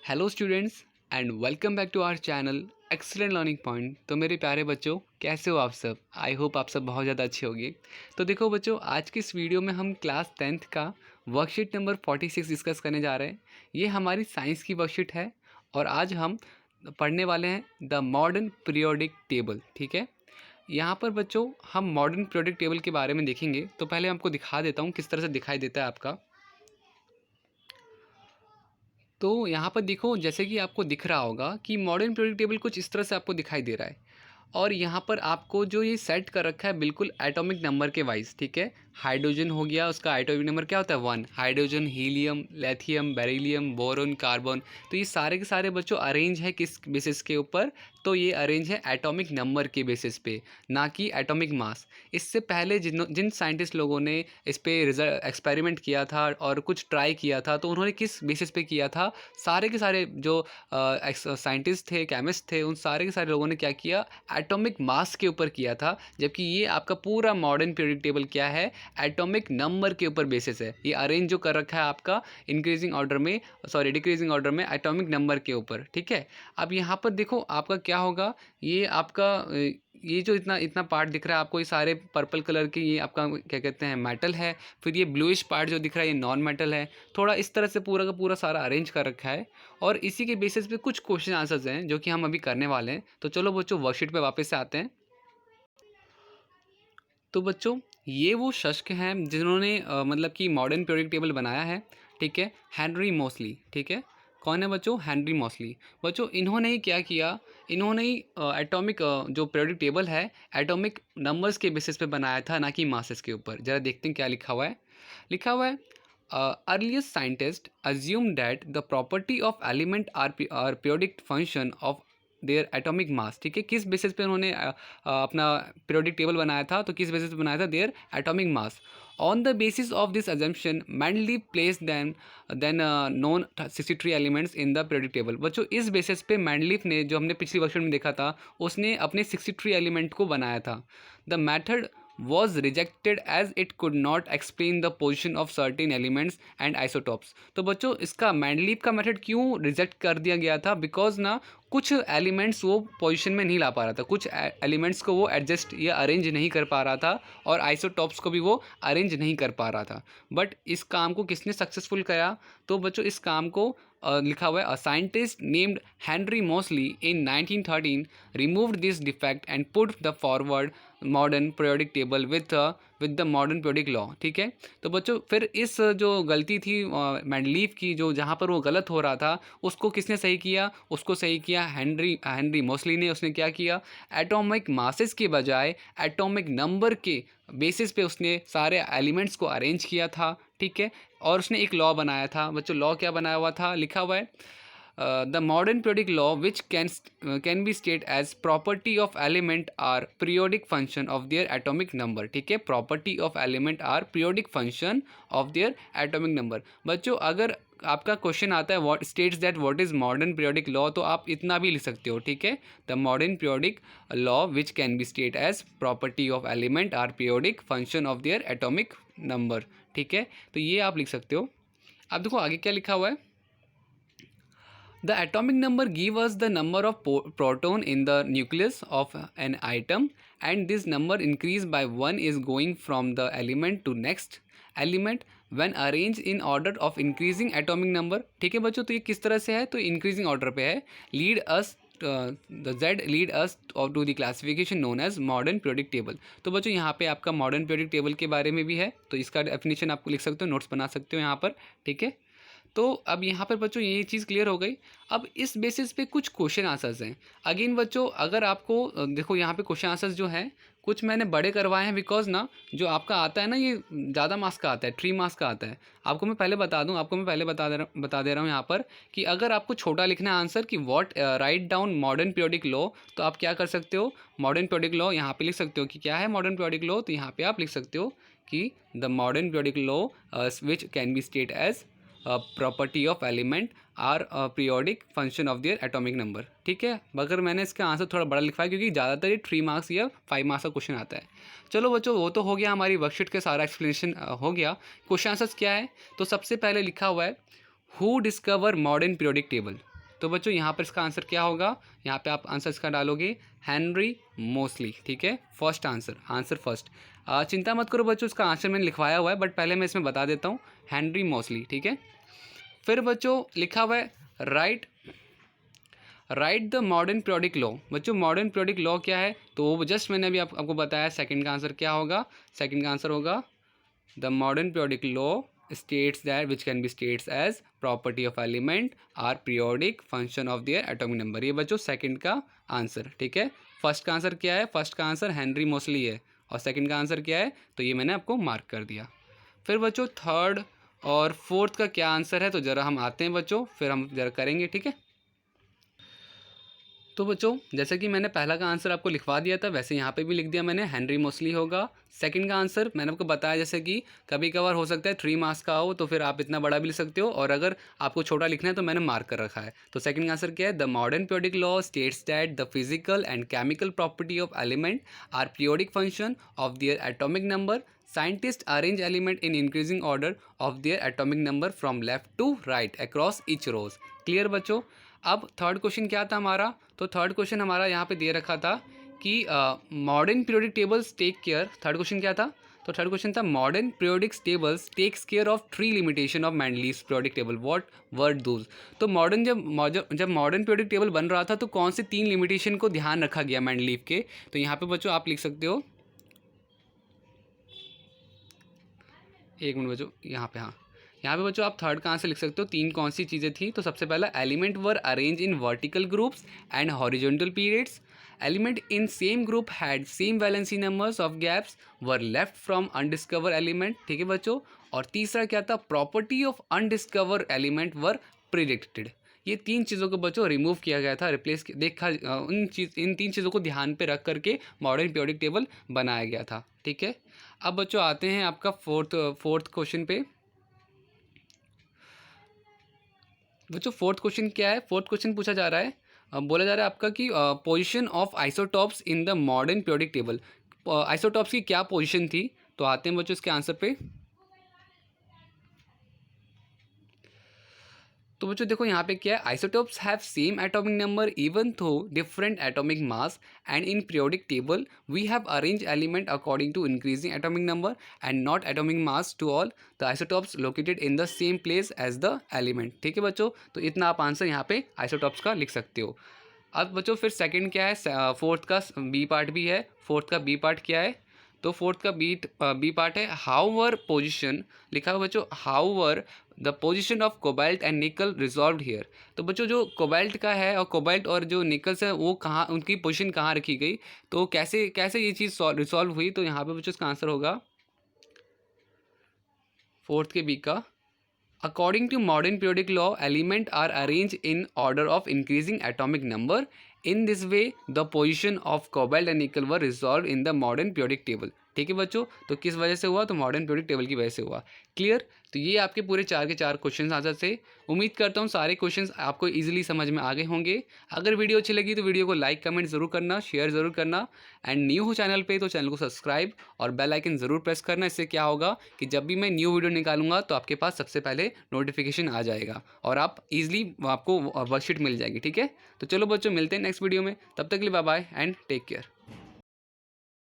Hello students and welcome back to our channel excellent learning point. तो मेरे प्यारे बच्चों, कैसे हो आप सब? आई होप आप सब बहुत ज़्यादा अच्छे होंगे। तो देखो बच्चों, आज की इस वीडियो में हम क्लास 10th का वर्कशीट नंबर 46 डिस्कस करने जा रहे हैं। ये हमारी साइंस की वर्कशीट है और आज हम पढ़ने वाले हैं द मॉडर्न पीरियोडिक टेबल। ठीक है, यहाँ पर बच्चों हम मॉडर्न पीरियोडिक टेबल के बारे में देखेंगे। तो पहले आपको दिखा देता हूँ किस तरह से दिखाई देता है आपका। तो यहाँ पर देखो, जैसे कि आपको दिख रहा होगा कि मॉडर्न पीरियोडिक टेबल कुछ इस तरह से आपको दिखाई दे रहा है। और यहाँ पर आपको जो ये सेट कर रखा है बिल्कुल एटॉमिक नंबर के वाइज। ठीक है, हाइड्रोजन हो गया, उसका एटॉमिक नंबर क्या होता है 1। Hydrogen, helium, lithium, beryllium, boron, carbon. तो ये सारे के सारे बच्चों अरेंज है किस बेसिस के ऊपर? तो ये अरेंज है एटॉमिक नंबर के बेसिस पे, ना कि एटॉमिक मास। इससे पहले जिन साइंटिस्ट लोगों ने इस पे रिजल्ट एक्सपेरिमेंट किया था और कुछ ट्राई किया था, तो उन्होंने किस बेसिस पे किया था? सारे के सारे जो साइंटिस्ट थे, केमिस्ट थे, उन सारे के सारे लोगों ने क्या किया? एटॉमिक मास के ऊपर किया था। जबकि ये आपका पूरा मॉडर्न पीरियोडिक टेबल क्या है? एटॉमिक नंबर के ऊपर बेसिस है। ये अरेंज जो कर रखा है आपका इंक्रीजिंग ऑर्डर में, सॉरी डिक्रीजिंग ऑर्डर में, एटॉमिक नंबर के ऊपर। ठीक है, अब यहाँ पर देखो आपका क्या होगा। ये आपका ये जो इतना इतना पार्ट दिख रहा है आपको, ये सारे पर्पल कलर के, ये आपका क्या कहते हैं, मेटल है। फिर ये ब्लूइश पार्ट जो दिख रहा है ये नॉन मेटल है। थोड़ा इस तरह से पूरा का पूरा सारा अरेंज कर रखा है और इसी के बेसिस पे कुछ क्वेश्चन आंसर्स हैं जो कि हम अभी करने वाले हैं। तो चलो बच्चों वर्कशीट पे वापस से आते हैं। तो बच्चों, ये वो शख्स हैं जिन्होंने मतलब कि मॉडर्न पीरियोडिक टेबल बनाया है। ठीक है, हेनरी मोसली। ठीक है, कौन है बच्चों? Henry Moseley. बच्चों इन्होंने ही क्या किया? इन्होंने ही एटॉमिक जो पीरियोडिक टेबल है एटॉमिक नंबर्स के बेसिस पे बनाया था, ना कि मासेस के ऊपर। ज़रा देखते हैं क्या लिखा हुआ है। लिखा हुआ है earliest scientists assumed that the property of element are periodic function of there atomic मास। ठीक है, किस बेसिस पे उन्होंने अपना पीरियोडिक टेबल बनाया था? तो किस बेसिस पे बनाया था? Their atomic mass. On the basis of this assumption Mendeleev place then known 63 elements in the periodic table. बच्चों इस बेसिस पे मैंडलीव ने, जो हमने पिछली वर्कशीट में देखा था, उसने अपने 63 एलिमेंट को बनाया था। The method was rejected as it could not explain the position of certain elements and isotopes। तो बच्चों इसका मैंडलीव का मेथड क्यों रिजेक्ट कर दिया गया था? बिकॉज ना कुछ एलिमेंट्स वो पोजीशन में नहीं ला पा रहा था, कुछ एलिमेंट्स को वो एडजस्ट या अरेंज नहीं कर पा रहा था और आइसोटॉप्स को भी वो अरेंज नहीं कर पा रहा था। बट इस काम को किसने सक्सेसफुल करा? तो बच्चों इस काम को लिखा हुआ है a scientist named Henry Moseley in 1913 removed this defect and put the forward modern periodic table with the modern periodic law. ठीक है, तो बच्चों फिर इस जो गलती थी मैंडलीव की, जो जहाँ पर वो गलत हो रहा था, उसको किसने सही किया? उसको सही किया हेनरी मोसली ने। उसने क्या किया? एटॉमिक मासेस के बजाय एटॉमिक नंबर के बेसिस पे उसने सारे एलिमेंट्स को अरेंज किया था। ठीक है, और उसने एक लॉ बनाया था। बच्चों लॉ क्या बनाया हुआ था? लिखा हुआ है the modern periodic law which can be state as property of element are periodic function of their atomic number. ठीक है, property of element are periodic function of their atomic number. बच्चों अगर आपका क्वेश्चन आता है what states that what is modern periodic law, तो आप इतना भी लिख सकते हो। ठीक है, the modern periodic law which can be state as property of element are periodic function of their atomic number. ठीक है, तो ये आप लिख सकते हो। अब देखो आगे क्या लिखा हुआ है। The atomic number give us the number of proton in the nucleus of an atom, and this number increased by 1 is going from the element to next element when arranged in order of increasing atomic number। ठीक है बच्चों, तो ये किस तरह से है? तो इंक्रीजिंग ऑर्डर पे है। Lead us the Z lead us to the classification known as modern periodic table. तो बच्चों यहाँ पे आपका मॉडर्न पीरियोडिक टेबल के बारे में भी है, तो इसका डेफिनेशन आपको लिख सकते हो, नोट्स बना सकते हो यहाँ पर। ठीक है, तो अब यहाँ पर बच्चों ये चीज़ क्लियर हो गई। अब इस बेसिस पे कुछ क्वेश्चन आंसर्स हैं। अगेन बच्चों अगर आपको देखो यहाँ पे क्वेश्चन आंसर्स जो हैं कुछ मैंने बड़े करवाए हैं, बिकॉज ना जो आपका आता है ना ये ज़्यादा मार्क्स का आता है, 3 मार्क्स का आता है। आपको मैं पहले बता दूँ, आपको मैं पहले बता दे रहा हूँ यहाँ पर कि अगर आपको छोटा लिखना है आंसर कि what write down modern periodic law, तो आप क्या कर सकते हो? मॉडर्न पीरियोडिक लॉ यहाँ पे लिख सकते हो कि क्या है मॉडर्न पीरियोडिक लॉ। तो यहाँ पे आप लिख सकते हो कि the modern periodic law which can be state as property of element are periodic function of their atomic number. ठीक है, मगर मैंने इसका आंसर थोड़ा बड़ा लिखा है क्योंकि ज़्यादातर ये 3 मार्क्स या 5 मार्क्स का क्वेश्चन आता है। चलो बच्चों वो तो हो गया, हमारी वर्कशीट के सारा एक्सप्लेनेशन हो गया। क्वेश्चन आंसर्स क्या है? तो सबसे पहले लिखा हुआ है who discover modern periodic table. तो बच्चों यहाँ पर इसका आंसर क्या होगा, यहाँ पे आप आंसर इसका डालोगे हेनरी मोस्ली, ठीक है, फर्स्ट आंसर फर्स्ट। चिंता मत करो बच्चों, इसका आंसर मैंने लिखवाया हुआ है, बट पहले मैं इसमें बता देता हूँ, हेनरी मोस्ली, ठीक है। फिर बच्चों लिखा हुआ है right the modern periodic law. बच्चों मॉडर्न पीरियोडिक लॉ क्या है, तो वो जस्ट मैंने अभी आपको बताया, सेकंड का आंसर क्या होगा, सेकंड का आंसर होगा the modern periodic law states that which can be states as property of element are periodic function of their atomic number। ये बच्चों सेकंड का आंसर, ठीक है। फर्स्ट का आंसर क्या है, फर्स्ट का आंसर हेनरी मोस्ली है, और सेकंड का आंसर क्या है, तो ये मैंने आपको मार्क कर दिया। फिर बच्चों थर्ड और फोर्थ का क्या आंसर है, तो ज़रा हम आते हैं बच्चों, फिर हम ज़रा करेंगे, ठीक है। तो बच्चों जैसे कि मैंने पहला का आंसर आपको लिखवा दिया था, वैसे यहाँ पे भी लिख दिया मैंने, हेनरी मोस्ली होगा। सेकंड का आंसर मैंने आपको बताया, जैसे कि कभी कभार हो सकता है 3 मार्क्स का हो, तो फिर आप इतना बड़ा भी लिख सकते हो, और अगर आपको छोटा लिखना है तो मैंने मार्क कर रखा है। तो सेकंड का आंसर क्या है, the modern periodic law states that the physical and chemical property of element are periodic function of their atomic number. Scientists arrange element in increasing order of their atomic number from left to right across each rows। Clear बच्चों। अब third question क्या था हमारा, तो third question हमारा यहाँ पे दे रखा था कि modern periodic tables take care. Third question क्या था, तो थर्ड क्वेश्चन था modern periodic tables takes care of 3 limitation of Mendeleev's periodic table, what were those. तो मॉडर्न जब मॉडर्न पीरियोडिक टेबल बन रहा था, तो कौन से 3 लिमिटेशन को ध्यान रखा गया मेंडलीव के, तो यहाँ पे बच्चों आप लिख सकते हो, एक मिनट बच्चों, यहाँ पे, हाँ यहाँ पे बच्चों आप थर्ड का आंसर लिख सकते हो। 3 कौन सी चीज़ें थी, तो सबसे पहला element were arrange in vertical groups and horizontal periods, element in same group had same valency numbers of gaps, were left from undiscover element, ठीक है बच्चों। और तीसरा क्या था, property of undiscover element were predicted. ये 3 चीज़ों को बच्चों रिमूव किया गया था, रिप्लेस देखा, इन 3 चीज़ों को ध्यान पे रख करके मॉडर्न पीरियोडिक टेबल बनाया गया था, ठीक है। अब बच्चों आते हैं आपका फोर्थ क्वेश्चन पे। बच्चों फोर्थ क्वेश्चन क्या है, फोर्थ क्वेश्चन पूछा जा रहा है, बोला जा रहा है आपका कि position of isotopes in the modern periodic table. Isotopes की क्या पोजीशन थी, तो आते हैं बच्चों इसके आंसर पे। तो बच्चों देखो यहाँ पे क्या है, isotopes have same atomic number even though different atomic mass, and in periodic table we have arrange element according to increasing atomic number and not atomic mass to all the isotopes located in the same place as the element, ठीक है बच्चों। तो इतना आप answer यहाँ पे isotopes का लिख सकते हो। अब बच्चों फिर सेकेंड क्या है, फोर्थ का बी पार्ट भी है, फोर्थ का बी पार्ट क्या है, तो फोर्थ का बी पार्ट है हाउ वर पोजिशन, लिखा हुआ बच्चों how were the position of cobalt and निकल रिजॉल्व हियर। तो बच्चों जो कोबाल्ट का है और कोबाल्ट और जो निकल्स है वो कहाँ, उनकी पोजीशन कहाँ रखी गई, तो कैसे कैसे ये चीज़ रिजॉल्व हुई, तो यहाँ पे बच्चों इसका आंसर होगा फोर्थ के बी का, according to modern periodic law element are arrange in order of increasing atomic number, in this way the position of cobalt and nickel were resolve in the modern periodic table, ठीक है बच्चों। तो किस वजह से हुआ, तो मॉडर्न पीरियोडिक टेबल की वजह से हुआ। क्लियर। तो ये आपके पूरे 4 के 4 क्वेश्चन आंसर थे। उम्मीद करता हूँ सारे क्वेश्चंस आपको इजीली समझ में आ गए होंगे। अगर वीडियो अच्छी लगी तो वीडियो को लाइक कमेंट ज़रूर करना, शेयर ज़रूर करना, एंड न्यू हो चैनल पे तो चैनल को सब्सक्राइब और बेल आइकन ज़रूर प्रेस करना। इससे क्या होगा कि जब भी मैं न्यू वीडियो निकालूंगा तो आपके पास सबसे पहले नोटिफिकेशन आ जाएगा और आप ईजिली आपको वर्कशीट मिल जाएगी, ठीक है। तो चलो बच्चों मिलते हैं नेक्स्ट वीडियो में, तब तक के लिए bye bye and take care.